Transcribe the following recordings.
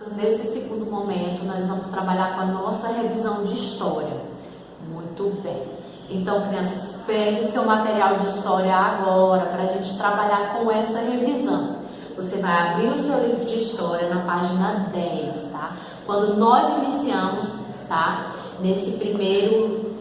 Nesse segundo momento, nós vamos trabalhar com a nossa revisão de história. Muito bem. Então, crianças, pegue o seu material de história agora para a gente trabalhar com essa revisão. Você vai abrir o seu livro de história na página 10, tá? Quando nós iniciamos, tá? Nesse primeiro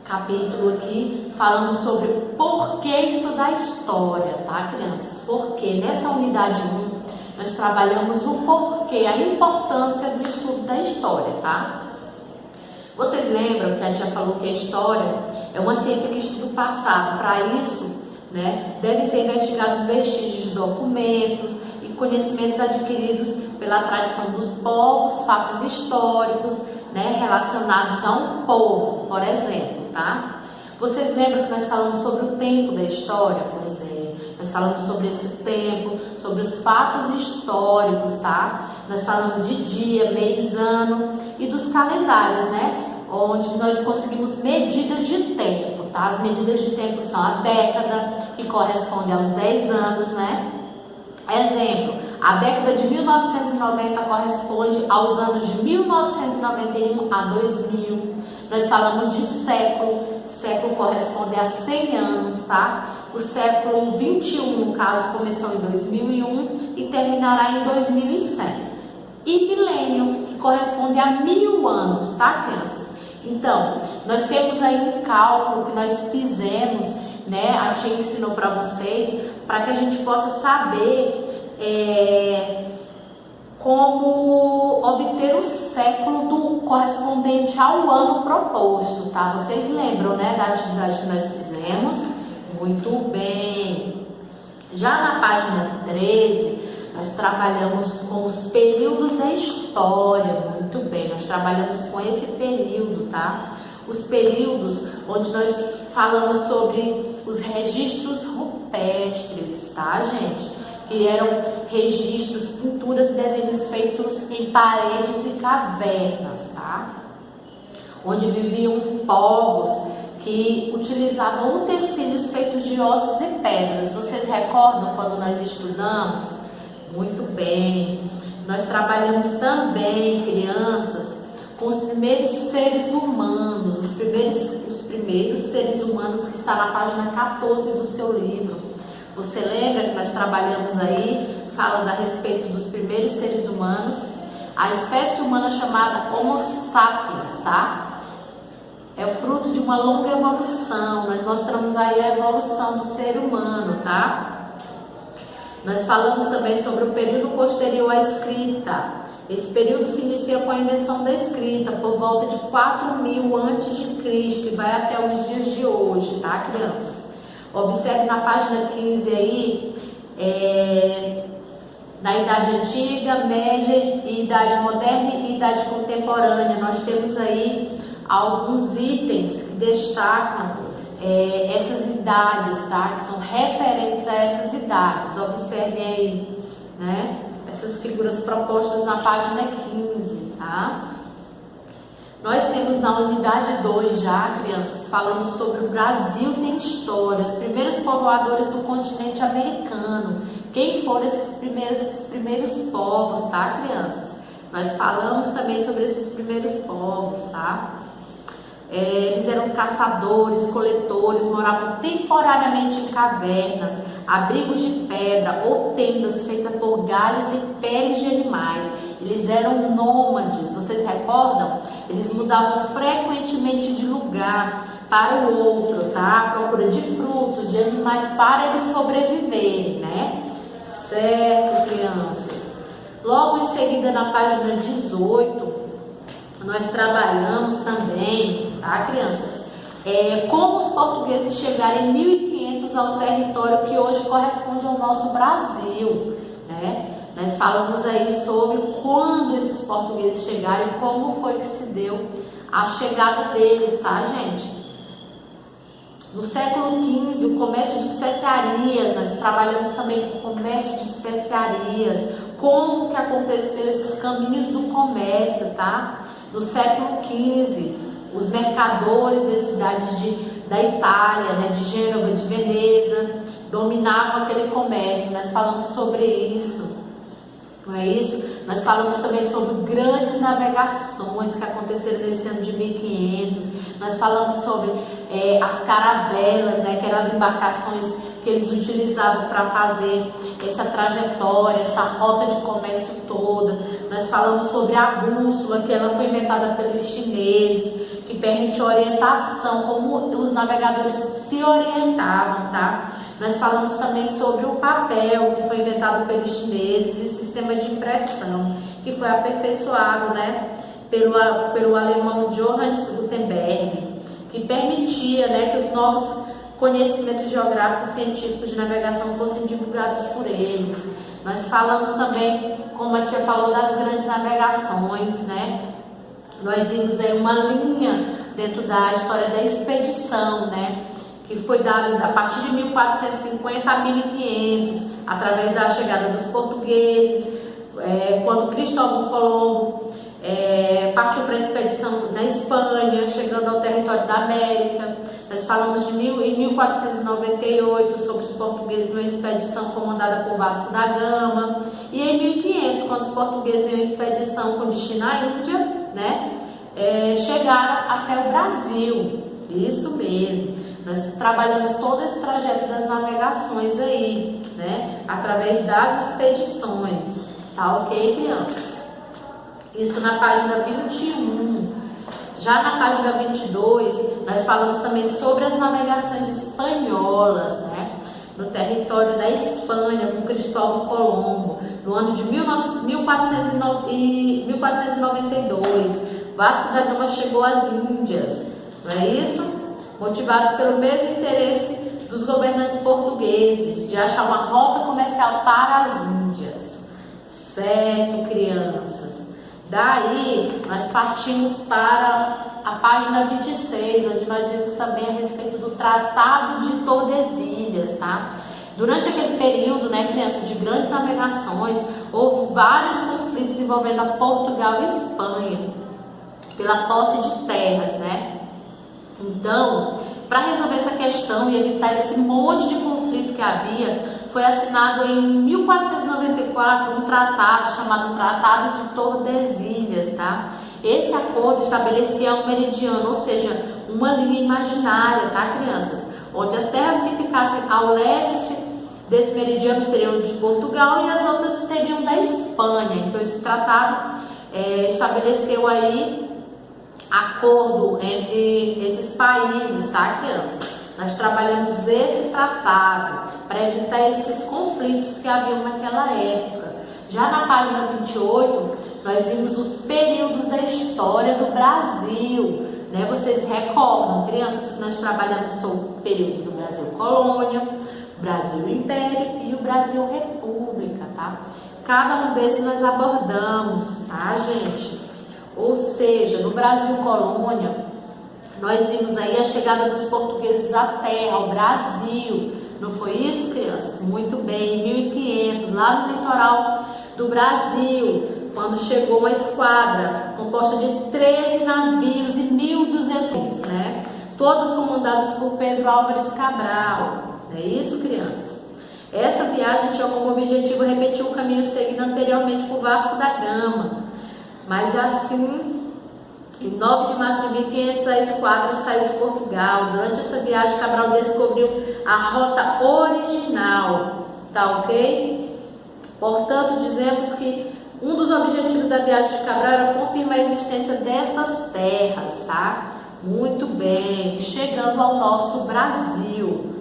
capítulo aqui, falando sobre por que estudar história, tá, crianças? Porque nessa unidade 1, nós trabalhamos o porquê, a importância do estudo da história, tá? Vocês lembram que a gente já falou que a história é uma ciência que estuda o passado. Para isso, né, devem ser investigados vestígios de documentos e conhecimentos adquiridos pela tradição dos povos, fatos históricos, né, relacionados a um povo, por exemplo, tá? Vocês lembram que nós falamos sobre o tempo da história? Pois é. Nós falamos sobre esse tempo, sobre os fatos históricos, tá? Nós falamos de dia, mês, ano e dos calendários, né? Onde nós conseguimos medidas de tempo, tá? As medidas de tempo são a década, que corresponde aos 10 anos, né? Exemplo, a década de 1990 corresponde aos anos de 1991 a 2000. Nós falamos de século, século corresponde a 100 anos, tá? O século 21, no caso, começou em 2001 e terminará em 2100. E milênio, que corresponde a 1000 anos, tá, crianças? Então, nós temos aí um cálculo que nós fizemos, né? A tia ensinou para vocês, para que a gente possa saber como obter o século correspondente ao ano proposto, tá? Vocês lembram, né, da atividade que nós fizemos? Muito bem. Já na página 13, nós trabalhamos com os períodos da história. Muito bem, nós trabalhamos com esse período, tá? Os períodos onde nós falamos sobre os registros rupestres, tá, gente? Que eram registros, pinturas e desenhos feitos em paredes e cavernas, tá? Onde viviam povos que utilizavam utensílios feitos de ossos e pedras. Vocês recordam quando nós estudamos? Muito bem. Nós trabalhamos também, crianças, com os primeiros seres humanos, os primeiros seres humanos, que está na página 14 do seu livro. Você lembra que nós trabalhamos aí, falando a respeito dos primeiros seres humanos, a espécie humana chamada Homo sapiens, tá? É fruto de uma longa evolução. Nós mostramos aí a evolução do ser humano, tá? Nós falamos também sobre o período posterior à escrita. Esse período se inicia com a invenção da escrita, por volta de 4000 a.C. e vai até os dias de hoje, tá, crianças? Observe na página 15 aí, na Idade Antiga, Média, Idade Moderna e Idade Contemporânea. Nós temos aí alguns itens que destacam essas idades, tá? Que são referentes a essas idades. Observe aí, né? Essas figuras propostas na página 15, tá? Nós temos na unidade 2 já, crianças, falando sobre o Brasil tem história, os primeiros povoadores do continente americano. Quem foram esses primeiros povos, tá, crianças? Nós falamos também sobre esses primeiros povos, tá? Eles eram caçadores, coletores, moravam temporariamente em cavernas, abrigos de pedra ou tendas feitas por galhos e peles de animais. Eles eram nômades, vocês recordam? Eles mudavam frequentemente de lugar para o outro, tá? À procura de frutos, de animais para eles sobreviverem, né? Certo, crianças? Logo em seguida, na página 18, nós trabalhamos também, tá, crianças? Como os portugueses chegaram em 1500 ao território que hoje corresponde ao nosso Brasil, né? Nós falamos aí sobre quando esses portugueses chegaram e como foi que se deu a chegada deles, tá, gente? No século XV, o comércio de especiarias, nós trabalhamos também com o comércio de especiarias, como que aconteceu esses caminhos do comércio, tá? No século XV, os mercadores das cidades da Itália, né, de Gênova, de Veneza, dominavam aquele comércio. Nós falamos sobre isso. Não é isso? Nós falamos também sobre grandes navegações que aconteceram nesse ano de 1500. Nós falamos sobre as caravelas, né, que eram as embarcações que eles utilizavam para fazer essa trajetória, essa rota de comércio toda. Nós falamos sobre a bússola, que ela foi inventada pelos chineses, que permite orientação, como os navegadores se orientavam, tá? Nós falamos também sobre o papel, que foi inventado pelos chineses, e o sistema de impressão, que foi aperfeiçoado, né, pelo alemão Johannes Gutenberg, que permitia, né, que os novos conhecimentos geográficos e científicos de navegação fossem divulgados por eles. Nós falamos também, como a tia falou, das grandes navegações, né? Nós vimos aí uma linha dentro da história da expedição, né? Que foi dada a partir de 1450 a 1500, através da chegada dos portugueses, quando Cristóvão Colombo partiu para a expedição na Espanha, chegando ao território da América. Nós falamos em 1498 sobre os portugueses numa expedição comandada por Vasco da Gama, e em 1500, quando os portugueses em uma expedição com destino à Índia, né, chegaram até o Brasil. Isso mesmo. Nós trabalhamos todo esse trajeto das navegações aí, né, através das expedições, tá ok, crianças? Isso na página 21. Já na página 22, nós falamos também sobre as navegações espanholas, né, no território da Espanha, com Cristóvão Colombo, no ano de 1492. Vasco da Gama chegou às Índias, não é isso? Motivados pelo mesmo interesse dos governantes portugueses, de achar uma rota comercial para as Índias. Certo, crianças? Daí, nós partimos para a página 26, onde nós vimos também a respeito do Tratado de Tordesilhas, tá? Durante aquele período, né, crianças, de grandes navegações, houve vários conflitos envolvendo a Portugal e Espanha, pela posse de terras, né? Então, para resolver essa questão e evitar esse monte de conflito que havia, foi assinado em 1494 um tratado chamado Tratado de Tordesilhas, tá? Esse acordo estabelecia um meridiano, ou seja, uma linha imaginária, tá, crianças? Onde as terras que ficassem ao leste desse meridiano seriam de Portugal e as outras seriam da Espanha. Então, esse tratado estabeleceu aí acordo entre esses países, tá, crianças? Nós trabalhamos esse tratado para evitar esses conflitos que haviam naquela época. Já na página 28, nós vimos os períodos da história do Brasil, né? Vocês recordam, crianças, que nós trabalhamos sobre o período do Brasil Colônia, Brasil Império e o Brasil República, tá? Cada um desses nós abordamos, tá, gente? Ou seja, no Brasil Colônia, nós vimos aí a chegada dos portugueses à terra, ao Brasil. Não foi isso, crianças? Muito bem, em 1500, lá no litoral do Brasil, quando chegou uma esquadra composta de 13 navios e 1.200, né? Todos comandados por Pedro Álvares Cabral. É isso, crianças? Essa viagem tinha como objetivo repetir o caminho seguido anteriormente por Vasco da Gama. Mas assim, em 9 de março de 1500, a esquadra saiu de Portugal. Durante essa viagem, Cabral descobriu a rota original, tá ok? Portanto, dizemos que um dos objetivos da viagem de Cabral era confirmar a existência dessas terras, tá? Muito bem, chegando ao nosso Brasil.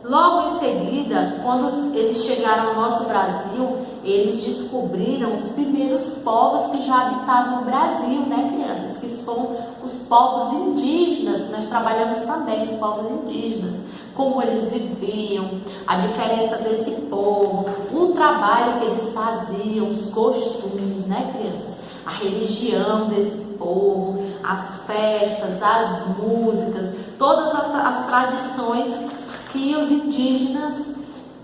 Logo em seguida, quando eles chegaram ao nosso Brasil, eles descobriram os primeiros povos que já habitavam o Brasil, né, crianças? Que são os povos indígenas, que nós trabalhamos também, os povos indígenas. Como eles viviam, a diferença desse povo, o trabalho que eles faziam, os costumes, né, crianças? A religião desse povo, as festas, as músicas, todas as tradições que os indígenas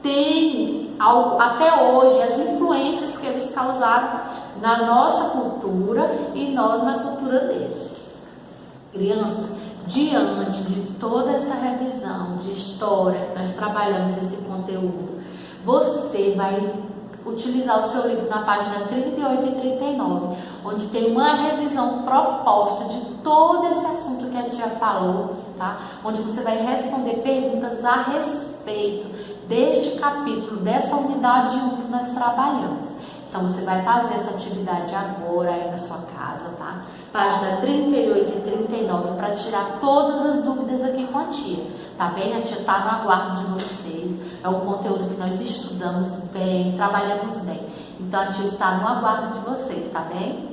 têm até hoje, as influências que eles causaram na nossa cultura e nós na cultura deles. Crianças, diante de toda essa revisão de história, nós trabalhamos esse conteúdo, você vai utilizar o seu livro na página 38 e 39, onde tem uma revisão proposta de todo esse assunto que a tia falou, tá? Onde você vai responder perguntas a respeito deste capítulo, dessa unidade 1 que nós trabalhamos. Então, você vai fazer essa atividade agora aí na sua casa, tá? Página 38 e 39, para tirar todas as dúvidas aqui com a tia, tá bem? A tia tá no aguardo de vocês, é um conteúdo que nós estudamos bem, trabalhamos bem. Então, a tia está no aguardo de vocês, tá bem?